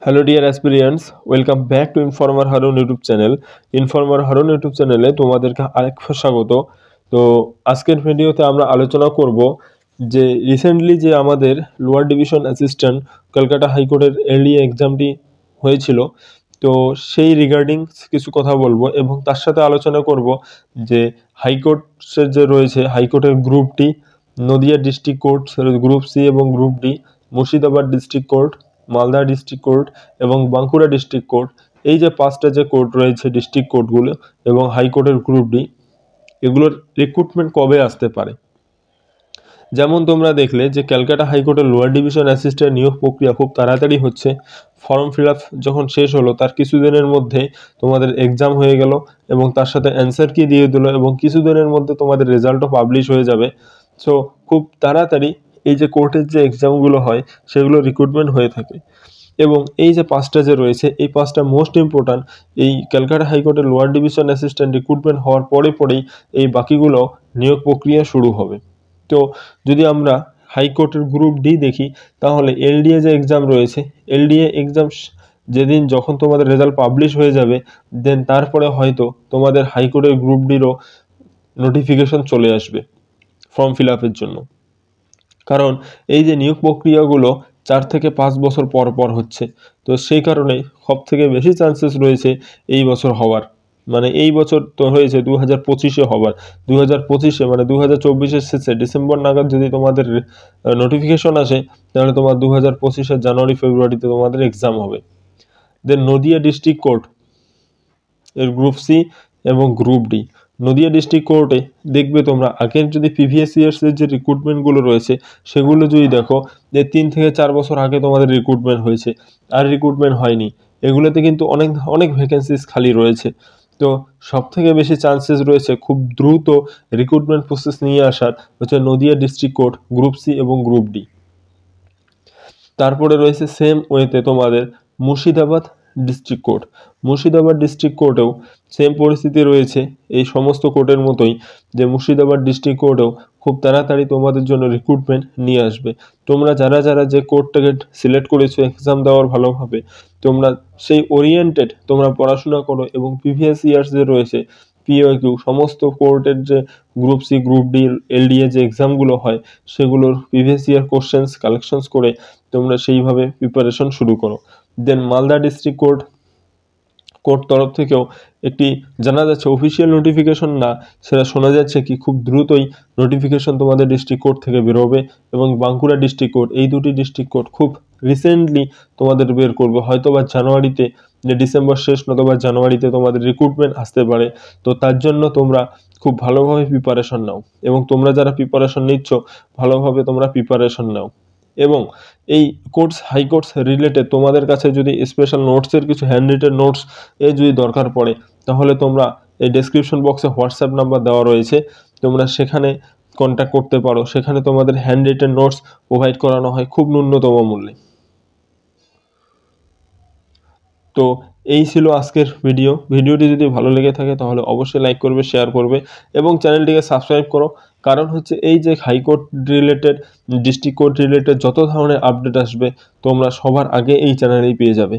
Hello dear aspirants, welcome back to Informer Harun YouTube channel. Informer Harun YouTube channel তোমাদেরকে আরেকবার স্বাগত। তো আজকের ভিডিওতে আমরা আলোচনা করব যে রিসেন্টলি যে আমাদের লোয়ার ডিভিশন অ্যাসিস্ট্যান্ট কলকাতা হাইকোর্টের এলডিএ এক্সামটি হয়েছিল, তো সেই রিগার্ডিং কিছু কথা বলবো এবং তার সাথে আলোচনা করব যে হাইকোর্টের যে রয়েছে হাইকোর্টের group D, Nadia district court group C এবং group D, Murshidabad district court, Malda district court এবং বাঁকুড়া ডিস্ট্রিক্ট কোর্ট, এই যে পাঁচটা যে কোর্ট রয়েছে ডিস্ট্রিক্ট কোর্টগুলো এবং হাইকোর্টের গ্রুপ ডি, এগুলোর রিক্রুটমেন্ট কবে আসতে পারে। যেমন তোমরা দেখলে যে ক্যালকাটা হাইকোর্টের লোয়ার ডিভিশন অ্যাসিস্ট্যান্ট নিয়োগ প্রক্রিয়া খুব তাড়াতাড়ি হচ্ছে। ফর্ম ফিল আপ যখন শেষ হলো তার কিছুদিনের মধ্যে তোমাদের এক্সাম হয়ে গেল এবং তার সাথে অ্যান্সার কি দিয়ে দিল এবং কিছুদিনের মধ্যে তোমাদের রেজাল্টও পাবলিশ হয়ে যাবে। সো খুব তাড়াতাড়ি এই যে কোর্টের যে এক্সামগুলো হয় সেগুলো রিক্রুটমেন্ট হয়ে থাকে এবং এই যে পাঁচটা যে রয়েছে এই পাঁচটা মোস্ট ইম্পর্ট্যান্ট। এই ক্যালকাটা হাইকোর্টের লোয়ার ডিভিশন অ্যাসিস্ট্যান্ট রিক্রুটমেন্ট হওয়ার পরেই এই বাকিগুলো নিয়োগ প্রক্রিয়া শুরু হবে। তো যদি আমরা হাইকোর্টের গ্রুপ ডি দেখি তাহলে এলডিএ যে এক্সাম রয়েছে, এলডিএ এক্সাম যেদিন যখন তোমাদের রেজাল্ট পাবলিশ হয়ে যাবে দেন তারপরে হয়তো তোমাদের হাইকোর্টের গ্রুপ ডিরও নোটিফিকেশন চলে আসবে ফর্ম ফিল আপের জন্য। কারণ এই যে নিয়োগ প্রক্রিয়াগুলো 4 থেকে 5 বছর পর পর হচ্ছে, তো সেই কারণে সব থেকে বেশি চান্সেস রয়েছে এই বছর হওয়ার। মানে এই বছর তো হয়েছে 2025-এ হবার, 2025-এ মানে 2024-এর শেষে ডিসেম্বর নাগাদ যদি তোমাদের নোটিফিকেশন আসে তাহলে তোমার 2025-এর জানুয়ারি ফেব্রুয়ারিতে তোমাদের এক্সাম হবে। দেন নদিয়া ডিস্ট্রিক্ট কোর্ট এর গ্রুপ সি এবং গ্রুপ ডি। নদিয়া ডিস্ট্রিক্ট কোর্টে দেখবে তোমরা আগের যদি প্রিভিয়াস ইয়ার্সের যে রিক্রুটমেন্টগুলো রয়েছে সেগুলো যদি দেখো যে 3 থেকে 4 বছর আগে তোমাদের রিক্রুটমেন্ট হয়েছে আর রিক্রুটমেন্ট হয়নি, এগুলোতে কিন্তু অনেক অনেক ভ্যাকেন্সিস খালি রয়েছে। তো সব থেকে বেশি চান্সেস রয়েছে খুব দ্রুত রিক্রুটমেন্ট প্রসেস নিয়ে আসার হচ্ছে Nadia district court group C এবং গ্রুপ ডি। তারপরে রয়েছে সেম ওয়েতে তোমাদের Murshidabad district court. Murshidabad district কোর্টেও সেম পরিস্থিতি রয়েছে এই সমস্ত কোর্টের মতোই, যে মুর্শিদাবাদ ডিস্ট্রিক্ট কোর্টেও খুব তাড়াতাড়ি তোমাদের জন্য রিক্রুটমেন্ট নিয়ে আসবে। তোমরা যারা যারা যে কোর্টটাকে সিলেক্ট করেছো এক্সাম দেওয়ার ভালোভাবে, তোমরা সেই ওরিয়েন্টেড তোমরা পড়াশোনা করো এবং প্রিভিয়াস ইয়ার্স যে রয়েছে পিওকিউ সমস্ত কোর্টের যে group C group D LDA যে এক্সামগুলো হয় সেগুলোর প্রিভিয়াস ইয়ার কোশ্চেন্স কালেকশনস করে তোমরা সেইভাবে প্রিপারেশন শুরু করো। দেন মালদা ডিস্ট্রিক্ট কোর্ট তরফ থেকেও একটি জানা যাচ্ছে অফিসিয়াল নোটিফিকেশন না, সেটা শোনা যাচ্ছে কি খুব দ্রুতই নোটিফিকেশন তোমাদের ডিস্ট্রিক্ট কোর্ট থেকে বেরোবে এবং বাঁকুড়া ডিস্ট্রিক্ট কোর্ট, এই দুটি ডিস্ট্রিক্ট কোর্ট খুব রিসেন্টলি তোমাদের বের করবে, হয়তো বা জানুয়ারিতে, যে ডিসেম্বর শেষ নতুবা জানুয়ারিতে তোমাদের রিক্রুটমেন্ট আসতে পারে। তো তার জন্য তোমরা খুব ভালোভাবে প্রিপারেশন নাও এবং তোমরা যারা প্রিপারেশন নিচ্ছ ভালোভাবে তোমরা প্রিপারেশন নাও। এবং এই কোর্স হাইকোর্টস রিলেটেড তোমাদের কাছে যদি স্পেশাল নোটসের কিছু হ্যান্ড রিটেন নোটস যদি দরকার পড়ে তাহলে তোমরা এই ডেসক্রিপশন বক্সে হোয়াটসঅ্যাপ নাম্বার দেওয়া রয়েছে, তোমরা সেখানে কন্ট্যাক্ট করতে পারো। সেখানে তোমাদের হ্যান্ড রিটেন নোটস প্রোভাইড করানো হয় খুব ন্যূনতম মূল্যে। তো এই ছিল আজকের ভিডিওটি যদি ভালো লেগে থাকে তাহলে অবশ্যই লাইক করবে, শেয়ার করবে এবং চ্যানেলটিকে সাবস্ক্রাইব করো। কারণ হচ্ছে এই যে high court related district court related যত ধরনের আপডেট আসবে তোমরা সবার আগে এই চ্যানেলেই পেয়ে যাবে।